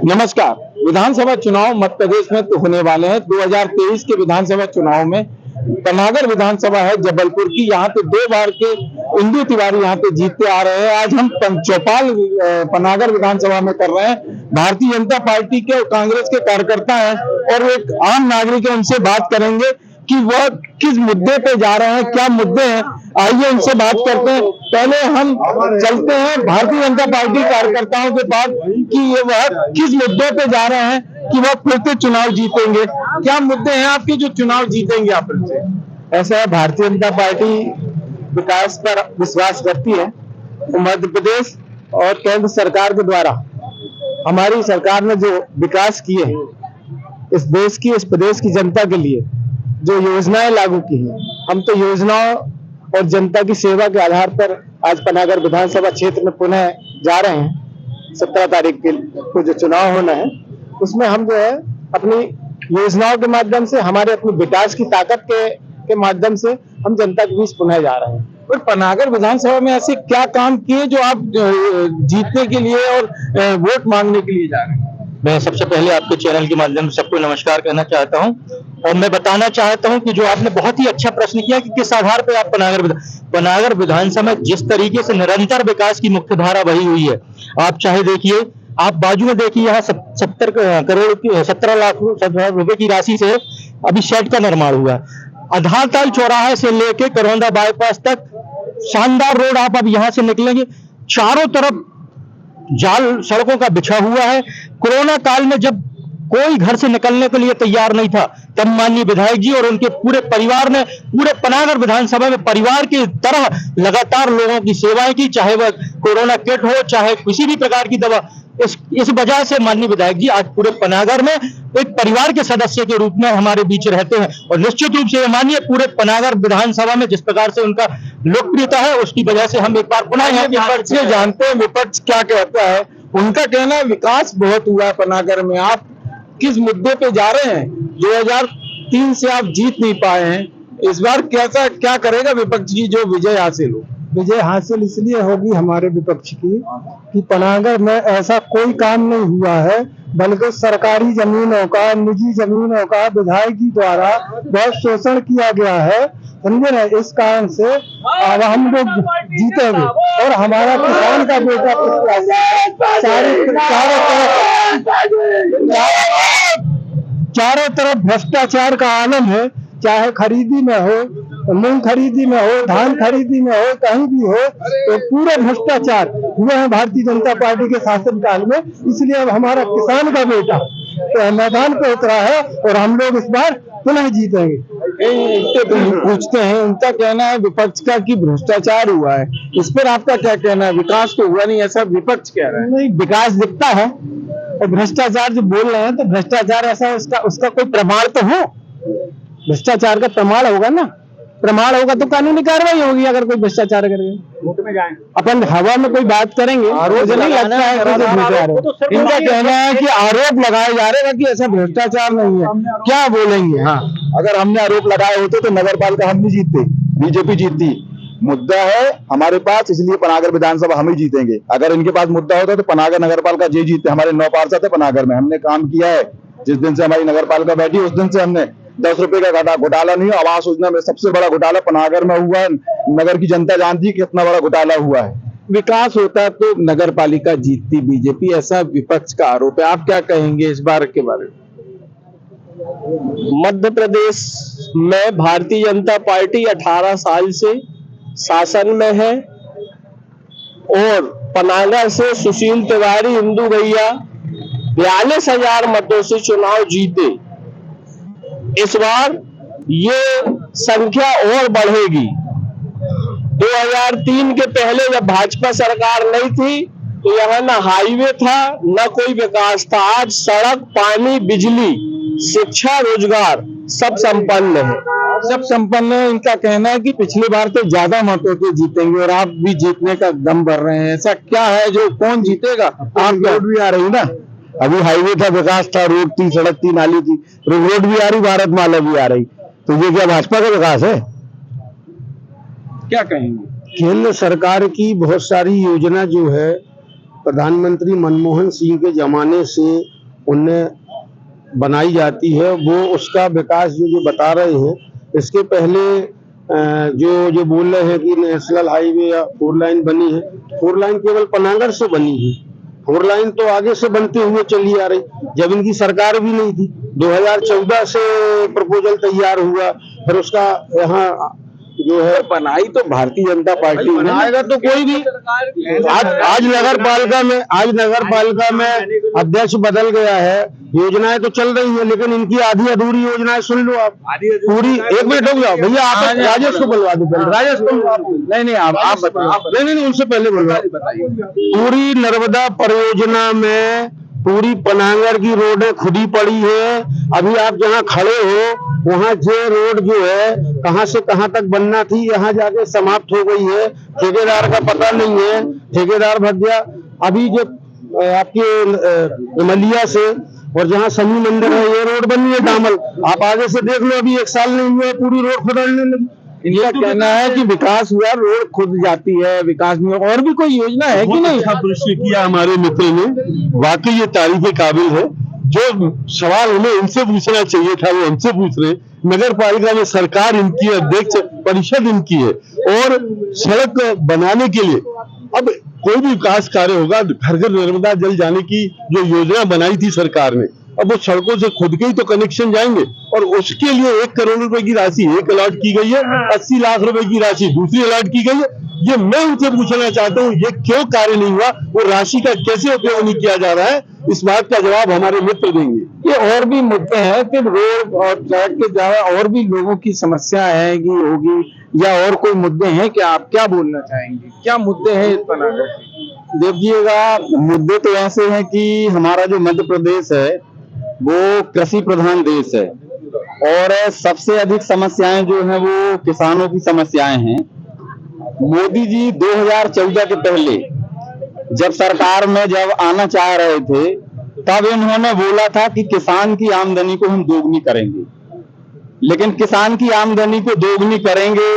नमस्कार। विधानसभा चुनाव मध्य प्रदेश में तो होने वाले हैं। 2023 के विधानसभा चुनाव में पनागर विधानसभा है जबलपुर की, यहाँ पे 2 बार के इंदु तिवारी यहाँ पे जीतते आ रहे हैं। आज हम चौपाल पनागर विधानसभा में कर रहे हैं। भारतीय जनता पार्टी के और कांग्रेस के कार्यकर्ता हैं और एक आम नागरिक है, उनसे बात करेंगे कि वह किस मुद्दे पे जा रहे हैं, क्या मुद्दे हैं। आइए उनसे बात करते हैं। पहले हम चलते हैं भारतीय जनता पार्टी कार्यकर्ताओं के पास कि ये वह किस मुद्दे पे जा रहे हैं कि वह फिर से चुनाव जीतेंगे। क्या मुद्दे हैं आपके जो चुनाव जीतेंगे आप फिर से? ऐसा है, भारतीय जनता पार्टी विकास पर विश्वास करती है। तो मध्य प्रदेश और केंद्र सरकार के द्वारा हमारी सरकार ने जो विकास किए हैं, इस देश की, इस प्रदेश की जनता के लिए जो योजनाएं लागू की हैं, हम तो योजनाओं और जनता की सेवा के आधार पर आज पनागर विधानसभा क्षेत्र में पुनः जा रहे हैं। 17 तारीख को जो चुनाव होना है, उसमें हम जो है अपनी योजनाओं के माध्यम से, हमारे अपनी विकास की ताकत के माध्यम से हम जनता के बीच पुनः जा रहे हैं। और पनागर विधानसभा में ऐसे क्या काम किए जो आप जीतने के लिए और वोट मांगने के लिए जा रहे हैं? मैं सबसे पहले आपके चैनल के माध्यम से सबको नमस्कार करना चाहता हूं और मैं बताना चाहता हूं कि जो आपने बहुत ही अच्छा प्रश्न किया कि किस आधार पर आप पनागर विधानसभा में जिस तरीके से निरंतर विकास की मुख्य धारा बही हुई है। आप चाहे देखिए, आप बाजू में देखिए, यहाँ 17 लाख रुपए की राशि से अभी शेड का निर्माण हुआ। आधारताल चौराहे से लेके करौंदा बाईपास तक शानदार रोड। आप अब यहाँ से निकलेंगे, चारों तरफ जाल सड़कों का बिछा हुआ है। कोरोना काल में जब कोई घर से निकलने के लिए तैयार नहीं था, तब माननीय विधायक जी और उनके पूरे परिवार ने पूरे पनागर विधानसभा में परिवार की तरह लगातार लोगों की सेवाएं की, चाहे वह कोरोना किट हो, चाहे किसी भी प्रकार की दवा। इस वजह से माननीय विधायक जी आज पूरे पनागर में एक परिवार के सदस्य के रूप में हमारे बीच रहते हैं और निश्चित रूप से मानिए पूरे पनागर विधानसभा में जिस प्रकार से उनका लोकप्रियता है, उसकी वजह से हम एक बार पुनः विपक्ष से जानते हैं विपक्ष क्या कहता है। उनका कहना है विकास बहुत हुआ है पनागर में। आप किस मुद्दे पे जा रहे हैं? 2003 से आप जीत नहीं पाए हैं, इस बार कैसा क्या करेगा विपक्ष की जो विजय हासिल हो? विजय हासिल इसलिए होगी हमारे विपक्ष की कि पनागर में ऐसा कोई काम नहीं हुआ है, बल्कि सरकारी जमीनों का, निजी जमीनों का विधायक जी द्वारा बहुत शोषण किया गया है, समझे ना। इस कारण से अब हम लोग जीतेंगे और हमारा किसान का बेटा चारों तरफ भ्रष्टाचार का आलम है। चाहे खरीदी में हो, मूंग खरीदी में हो, धान खरीदी में हो, कहीं भी हो, तो पूरे भ्रष्टाचार हुए हैं भारतीय जनता पार्टी के शासनकाल में। इसलिए अब हमारा किसान का बेटा तो मैदान पे उतरा है और हम लोग इस बार पुनः जीतेंगे। पूछते हैं, उनका कहना है विपक्ष का कि भ्रष्टाचार हुआ है, इस पर आपका क्या कहना है? विकास तो हुआ नहीं, ऐसा विपक्ष कह रहा है। नहीं, विकास दिखता है और भ्रष्टाचार जो बोल रहे हैं, तो भ्रष्टाचार ऐसा उसका कोई प्रमाण तो हो। भ्रष्टाचार का प्रमाण होगा ना, प्रमाण होगा तो कानूनी कार्रवाई होगी। अगर कोई भ्रष्टाचार करेगा, अपन हवा में कोई बात करेंगे, मुझे नहीं लगता है। इनका कहना है कि आरोप लगाए जा रहे हैं कि ऐसा भ्रष्टाचार नहीं है, क्या बोलेंगे? हाँ, अगर हमने आरोप लगाए होते तो नगर पालिका हम नहीं जीतते, बीजेपी जीतती। मुद्दा है हमारे पास, इसलिए पनागर विधानसभा हम ही जीतेंगे। अगर इनके पास मुद्दा होता तो पनागर नगर पालिका जे जीतते। हमारे 9 पार्षद है पनागर में, हमने काम किया है। जिस दिन से हमारी नगर पालिका बैठी उस दिन से हमने 10 रुपए का घोटाला नहीं हुआ। आवास योजना में सबसे बड़ा घोटाला पनागर में हुआ है। नगर की जनता जानती है कितना बड़ा घोटाला हुआ है। विकास होता तो नगर पालिका जीतती बीजेपी, ऐसा विपक्ष का आरोप है। आप क्या कहेंगे इस बार के बारे में? मध्य प्रदेश में भारतीय जनता पार्टी 18 साल से शासन में है और पनागर से सुशील तिवारी, इंदु भैया 42,000 मतों से चुनाव जीते। इस बार ये संख्या और बढ़ेगी। 2003 के पहले जब भाजपा सरकार नहीं थी तो यहाँ न हाईवे था, न कोई विकास था। आज सड़क, पानी, बिजली, शिक्षा, रोजगार सब संपन्न है। सब संपन्न है। इनका कहना है कि पिछली बार तो ज्यादा मतों पे जीतेंगे और आप भी जीतने का दम भर रहे हैं। ऐसा क्या है जो कौन जीतेगा? आप रोड भी आ रही ना, अभी हाईवे था, विकास था, रोड थी, सड़क थी, नाली थी, रोड भी आ रही, भारत माला भी आ रही, तो ये क्या भाजपा का विकास है? क्या कहेंगे? केंद्र सरकार की बहुत सारी योजना जो है प्रधानमंत्री मनमोहन सिंह के जमाने से उनने बनाई जाती है, वो उसका विकास जो बता रहे हैं। इसके पहले जो बोल रहे हैं कि नेशनल हाईवे या 4 लाइन बनी है, 4 लाइन केवल पनागर से बनी है। 4 लाइन तो आगे से बनते हुए चली आ रही, जब इनकी सरकार भी नहीं थी। 2014 से प्रपोजल तैयार हुआ, फिर उसका यहाँ जो है बनाई तो भारतीय जनता पार्टी बनाएगा तो कोई भी। आज नगर पालिका में अध्यक्ष बदल गया है, योजनाएं तो चल रही है, लेकिन इनकी आधी अधूरी योजनाएं सुन लो आप पूरी। 1 मिनट हो जाओ भैया, आप राजेश को बुलवा दो पहले। राजेश को नहीं आप बताओ। नहीं उनसे पहले बुलवा। पूरी नर्मदा परियोजना में पूरी पनागर की रोडें खुदी पड़ी है। अभी आप जहाँ खड़े हो वहाँ जो रोड जो है कहाँ से कहाँ तक बनना थी, यहाँ जाके समाप्त हो गई है। ठेकेदार का पता नहीं है, ठेकेदार भग गया। अभी जो आपके मलिया से और जहाँ शनि मंदिर है ये रोड बनी है डामल, आप आगे से देख लो, अभी 1 साल नहीं हुआ पूरी रोड खुदड़ने लगी। इनका कहना है कि विकास हुआ, रोड खुद जाती है। विकास में और भी कोई योजना है कि नहीं? प्रश्न किया हमारे मित्र ने, वाकई ये तारीफ के काबिल है। जो सवाल हमें इनसे पूछना चाहिए था वो हमसे पूछ रहे। नगर पालिका में सरकार इनकी, अध्यक्ष परिषद इनकी है, और सड़क बनाने के लिए अब कोई भी विकास कार्य होगा, घर घर नर्मदा जल जाने की जो योजना बनाई थी सरकार ने, अब वो सड़कों से खुद के ही तो कनेक्शन जाएंगे, और उसके लिए 1 करोड़ रुपए की राशि एक अलॉट की गई है, 80 लाख रुपए की राशि दूसरी अलॉट की गई है। ये मैं उनसे पूछना चाहता हूँ, ये क्यों कार्य नहीं हुआ, वो राशि का कैसे उपयोग नहीं किया जा रहा है, इस बात का जवाब हमारे मित्र देंगे। ये और भी मुद्दे हैं कि रोड और ट्रैक के अलावा और भी लोगों की समस्या है कि होगी, या और कोई मुद्दे हैं कि आप क्या बोलना चाहेंगे? क्या मुद्दे हैं इस पनागर के? देखिएगा, मुद्दे तो ऐसे हैं कि हमारा जो मध्य प्रदेश है वो कृषि प्रधान देश है, और सबसे अधिक समस्याएं जो हैं वो किसानों की समस्याएं हैं। मोदी जी 2014 के पहले जब सरकार में जब आना चाह रहे थे, तब इन्होंने बोला था कि किसान की आमदनी को हम दोगुनी करेंगे। लेकिन किसान की आमदनी को दोगुनी करेंगे,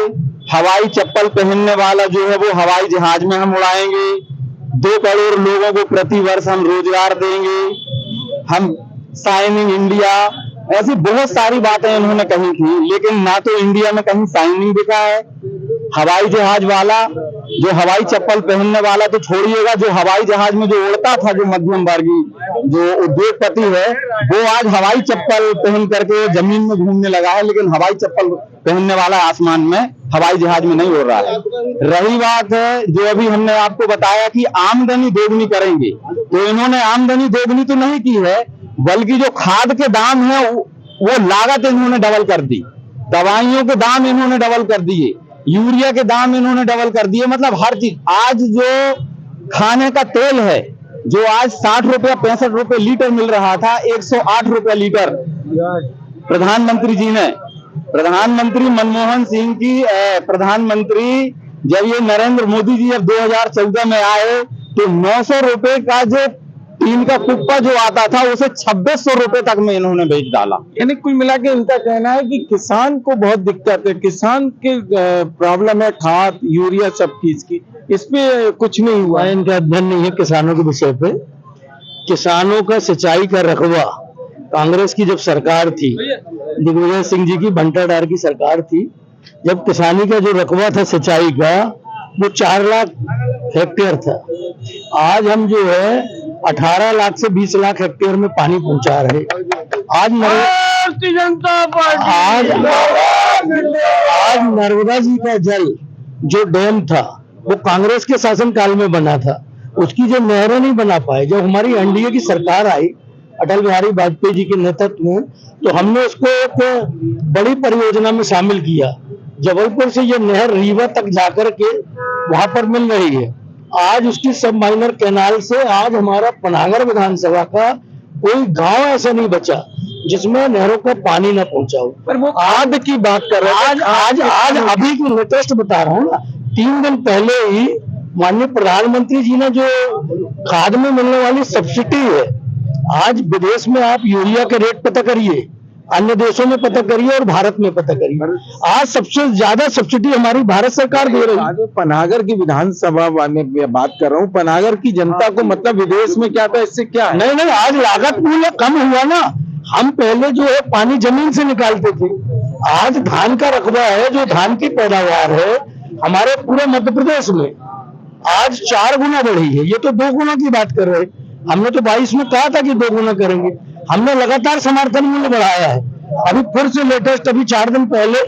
हवाई चप्पल पहनने वाला जो है वो हवाई जहाज में हम उड़ाएंगे, 2 करोड़ लोगों को प्रति वर्ष हम रोजगार देंगे, हम साइनिंग इंडिया, ऐसी बहुत सारी बातें इन्होंने कही थी। लेकिन ना तो इंडिया में कहीं साइनिंग दिखा है। हवाई जहाज वाला, जो हवाई चप्पल पहनने वाला तो छोड़िएगा, जो हवाई जहाज में जो उड़ता था, जो मध्यम वर्गीय जो उद्योगपति है, वो आज हवाई चप्पल पहन करके जमीन में घूमने लगा है, लेकिन हवाई चप्पल पहनने वाला आसमान में, हवाई जहाज में नहीं उड़ रहा है। रही बात है जो अभी हमने आपको बताया कि आमदनी दोगुनी करेंगे, तो इन्होंने आमदनी दोगुनी तो नहीं की है, बल्कि जो खाद के दाम है वो लागत इन्होंने डबल कर दी, दवाइयों के दाम इन्होंने डबल कर दिए, यूरिया के दाम इन्होंने डबल कर दिए। मतलब हर चीज, आज जो खाने का तेल है जो आज 60 रुपया 65 रुपए लीटर मिल रहा था, 108 रुपया लीटर प्रधानमंत्री जी ने, प्रधानमंत्री मनमोहन सिंह की प्रधानमंत्री जब ये नरेंद्र मोदी जी जब 2014 में आए तो 900 रुपए का जो टीन का कुप्पा जो आता था उसे 2600 रुपए तक में इन्होंने बेच डाला। यानी कुल मिला के इनका कहना है कि किसान को बहुत दिक्कत है, किसान के प्रॉब्लम है खाद यूरिया सब चीज की, इस पे कुछ नहीं हुआ। इनका अध्ययन नहीं है किसानों के विषय पे। किसानों का सिंचाई का रकबा कांग्रेस की जब सरकार थी, दिग्विजय सिंह जी की भंटाधार की सरकार थी, जब किसानी का जो रकबा था सिंचाई का वो 4 लाख हेक्टेयर था। आज हम जो है 18 लाख से 20 लाख हेक्टेयर में पानी पहुंचा रहे। आज नर्मदा जी का जल जो डैम था वो कांग्रेस के शासनकाल में बना था, उसकी जो नहरें नहीं बना पाए। जब हमारी एनडीए की सरकार आई अटल बिहारी वाजपेयी जी के नेतृत्व में, तो हमने उसको एक बड़ी परियोजना में शामिल किया। जबलपुर से ये नहर रीवा तक जाकर के वहां पर मिल रही है। आज उसकी सब माइनर कैनाल से आज हमारा पनागर विधानसभा का कोई गांव ऐसा नहीं बचा जिसमें नहरों का पानी न पहुंचा हो। पर वो खाद की बात कर रहे हैं। आज अभी की लेटेस्ट बता रहा हूँ ना, 3 दिन पहले ही माननीय प्रधानमंत्री जी ने जो खाद में मिलने वाली सब्सिडी है, आज विदेश में आप यूरिया के रेट पता करिए, अन्य देशों में पता करिए और भारत में पता करिए। आज सबसे ज्यादा सब्सिडी हमारी भारत सरकार दे रही है। आज मैं पनागर की विधानसभा में बात कर रहा हूँ। पनागर की जनता को मतलब विदेश में क्या था, इससे क्या है? नहीं, आज लागत मूल्य कम हुआ ना। हम पहले जो है पानी जमीन से निकालते थे, आज धान का रकबा है, जो धान की पैदावार है हमारे पूरे मध्य प्रदेश में आज 4 गुना बढ़ी है। ये तो 2 गुना की बात कर रहे हैं। हमने तो 22 में कहा था कि 2 गुना करेंगे। हमने लगातार समर्थन मूल्य बढ़ाया है। अभी फिर से लेटेस्ट, अभी 4 दिन पहले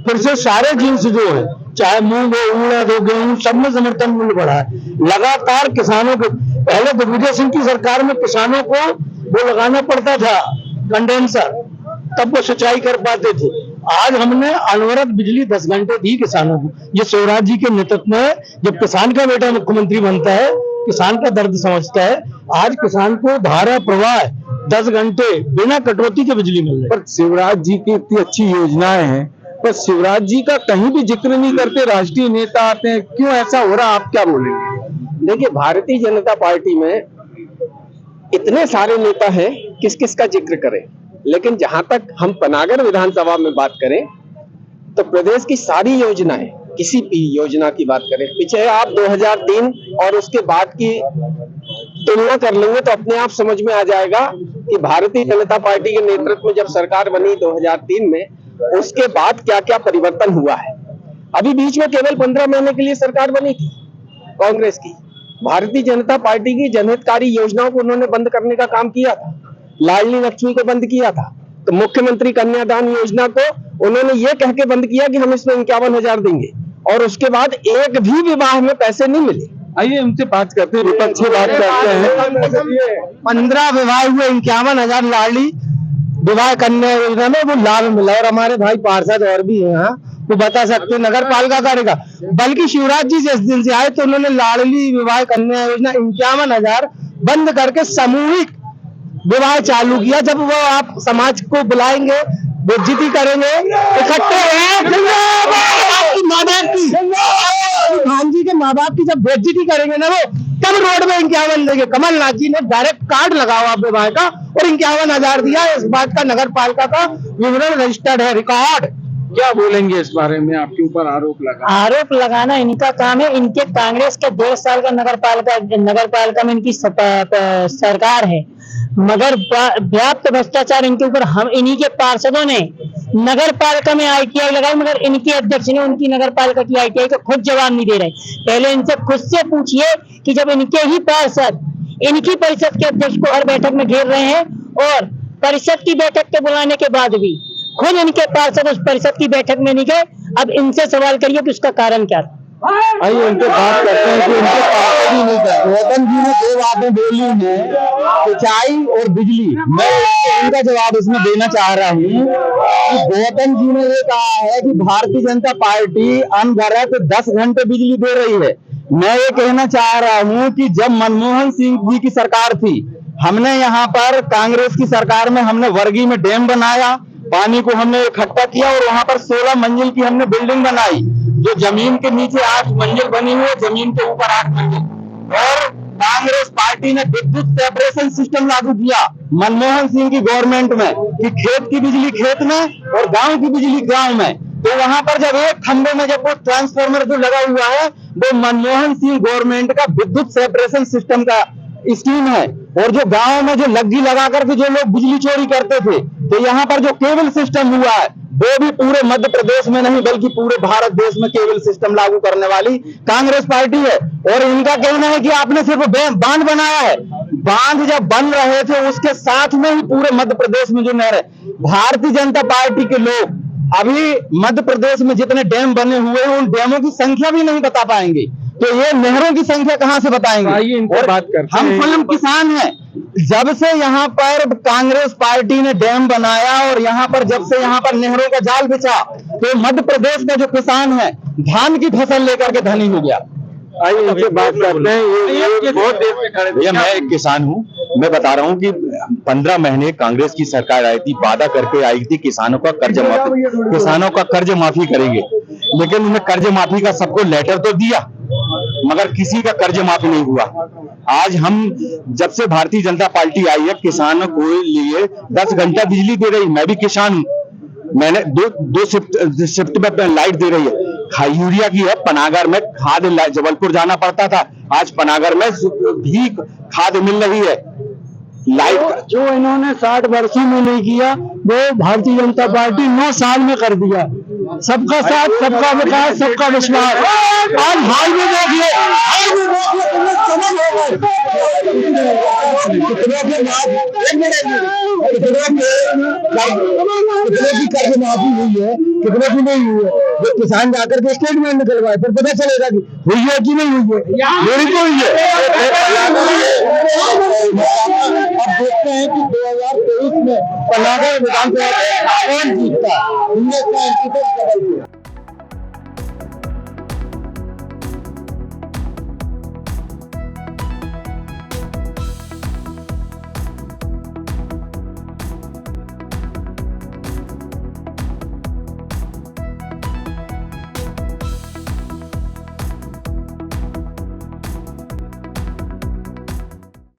फिर से सारे जिन्स जो है, चाहे मूंग हो, उड़द हो, गेहूं, सब में समर्थन मूल्य बढ़ा है। लगातार किसानों को, पहले दिग्विजय सिंह की सरकार में किसानों को वो लगाना पड़ता था कंडेंसर, तब वो सिंचाई कर पाते थे। आज हमने अनवरत बिजली 10 घंटे दी किसानों को। ये शिवराज जी के नेतृत्व में, जब किसान का बेटा मुख्यमंत्री बनता है, किसान का दर्द समझता है। आज किसान को धारा प्रवाह 10 घंटे बिना कटौती के बिजली मिल रही है। पर शिवराज जी की इतनी अच्छी योजनाएं हैं, पर शिवराज जी का कहीं भी जिक्र नहीं करते। राष्ट्रीय नेता आते हैं, क्यों ऐसा हो रहा है, आप क्या बोलेंगे? देखिए, भारतीय जनता पार्टी में इतने सारे नेता हैं, किस किस का जिक्र करें। लेकिन जहां तक हम पनागर विधानसभा में बात करें तो प्रदेश की सारी योजनाएं, किसी भी योजना की बात करें, पीछे आप 2003 और उसके बाद की तुलना कर लेंगे तो अपने आप समझ में आ जाएगा कि भारतीय जनता पार्टी के नेतृत्व में जब सरकार बनी 2003 में, उसके बाद क्या क्या परिवर्तन हुआ है। अभी बीच में केवल 15 महीने के लिए सरकार बनी थी कांग्रेस की। भारतीय जनता पार्टी की जनहितकारी योजनाओं को उन्होंने बंद करने का काम किया था। लाडली लक्ष्मी को बंद किया था, तो मुख्यमंत्री कन्यादान योजना को उन्होंने ये कह के बंद किया कि हम इसमें 51,000 देंगे, और उसके बाद एक भी विवाह में पैसे नहीं मिले। आइए उनसे बात करते हैं, विपक्ष से बात करते हैं। 15 विवाह हुए, 51,000 लाडली विवाह कन्या योजना में वो लाभ मिला। और हमारे भाई पार्षद और भी हैं यहाँ, वो बता सकते नगर पालिका करेगा। बल्कि शिवराज जी जिस दिन से आए तो उन्होंने लाडली विवाह कन्या योजना 51,000 बंद करके सामूहिक विवाह चालू किया। जब वो आप समाज को बुलाएंगे, बेइज्जती करेंगे, इकट्ठे भान जी के माँ बाप की जब बेइज्जती करेंगे ना, वो तब रोड में 51 देंगे। कमलनाथ जी ने डायरेक्ट कार्ड लगाओ आप विवाह का और 51,000 दिया। इस बात का नगर पालिका का विवरण रजिस्टर्ड है, रिकॉर्ड। क्या बोलेंगे इस बारे में? आपके ऊपर आरोप लगाना इनका काम है। इनके कांग्रेस के 1.5 साल का नगर पालिका में इनकी सरकार है, मगर व्याप्त भ्रष्टाचार इनके ऊपर हम इन्हीं के पार्षदों ने नगर पालिका में ITI लगाई, मगर इनके अध्यक्ष ने उनकी नगर पालिका की ITI को खुद जवाब नहीं दे रहे। पहले इनसे खुद से पूछिए कि जब इनके ही पार्षद इनकी परिषद के अध्यक्ष को हर बैठक में घेर रहे हैं, और परिषद की बैठक के बुलाने के बाद भी खुद इनके पार्षद उस परिषद की बैठक में नहीं गए। अब इनसे सवाल करिए कि उसका कारण क्या था। आइए उनसे बात करते हैं कि उनके पार्षद ही नहीं गए। गौतम जी ने 2 बातें बोली हैं, सिंचाई और बिजली। मैं इनका जवाब इसमें देना चाह रहा हूँ कि गौतम जी ने ये कहा है कि भारतीय जनता पार्टी अनवरत 10 घंटे बिजली दे रही है। मैं ये कहना चाह रहा हूँ कि जब मनमोहन सिंह जी की सरकार थी, हमने यहाँ पर कांग्रेस की सरकार में हमने वर्गी में डैम बनाया, पानी को हमने इकट्ठा किया और वहां पर 16 मंजिल की हमने बिल्डिंग बनाई, जो जमीन के नीचे 8 मंजिल बनी हुई है, जमीन के ऊपर 8 मंजिल। और कांग्रेस पार्टी ने विद्युत सेपरेशन सिस्टम लागू किया मनमोहन सिंह की गवर्नमेंट में, कि खेत की बिजली खेत में और गांव की बिजली गांव में। तो वहां पर जब एक खंभे में जब वो ट्रांसफार्मर जो लगा हुआ है, वो मनमोहन सिंह गवर्नमेंट का विद्युत सेपरेशन सिस्टम का स्कीम है। और जो गांव में जो लग्गी लगा करके जो लोग बिजली चोरी करते थे, तो यहाँ पर जो केबल सिस्टम हुआ है, वो भी पूरे मध्य प्रदेश में नहीं बल्कि पूरे भारत देश में केबल सिस्टम लागू करने वाली कांग्रेस पार्टी है। और इनका कहना है कि आपने सिर्फ बांध बनाया है। बांध जब बन रहे थे उसके साथ में ही पूरे मध्य प्रदेश में जो नहर है, भारतीय जनता पार्टी के लोग अभी मध्य प्रदेश में जितने डैम बने हुए हैं, उन डैमों की संख्या भी नहीं बता पाएंगे, तो ये नहरों की संख्या कहां से बताएंगे? और बात करते हम स्वयं किसान हैं। जब से यहाँ पर कांग्रेस पार्टी ने डैम बनाया और यहाँ पर जब से यहाँ पर नहरों का जाल बिछा, तो मध्य प्रदेश का जो किसान है धान की फसल लेकर के धनी हो गया। आइए इनसे बात करते हैं। ये बहुत देर से खड़े थे। भैया, मैं एक किसान हूँ। मैं बता रहा हूँ कि 15 महीने कांग्रेस की सरकार आई थी, वादा करके आई थी किसानों का कर्ज माफी करेंगे, लेकिन उन्हें कर्ज माफी का सबको लेटर तो दिया, मगर किसी का कर्ज माफी नहीं हुआ। आज हम जब से भारतीय जनता पार्टी आई है किसानों को लिए 10 घंटा बिजली दे रही। मैं भी किसान हूँ, मैंने दो शिफ्ट में लाइट दे रही है। यूरिया की है, पनागर में खाद जबलपुर जाना पड़ता था, आज पनागर में भी खाद मिल रही है। लाइट जो इन्होंने 60 वर्षों में नहीं किया वो भारतीय जनता पार्टी 9 साल में कर दिया। सबका साथ, सबका विकास, सबका विश्वास। आज हाल में देखिए, कर्ज माफी हुई है, कितने की नहीं हुई है। जो किसान जाकर के स्टेटमेंट निकलवाए फिर पता चलेगा कि हुई है कि नहीं हुई है। मेरी तो हुई है। अब देखते हैं कि 2023 में पनागर विधानसभा कौन जीतता है।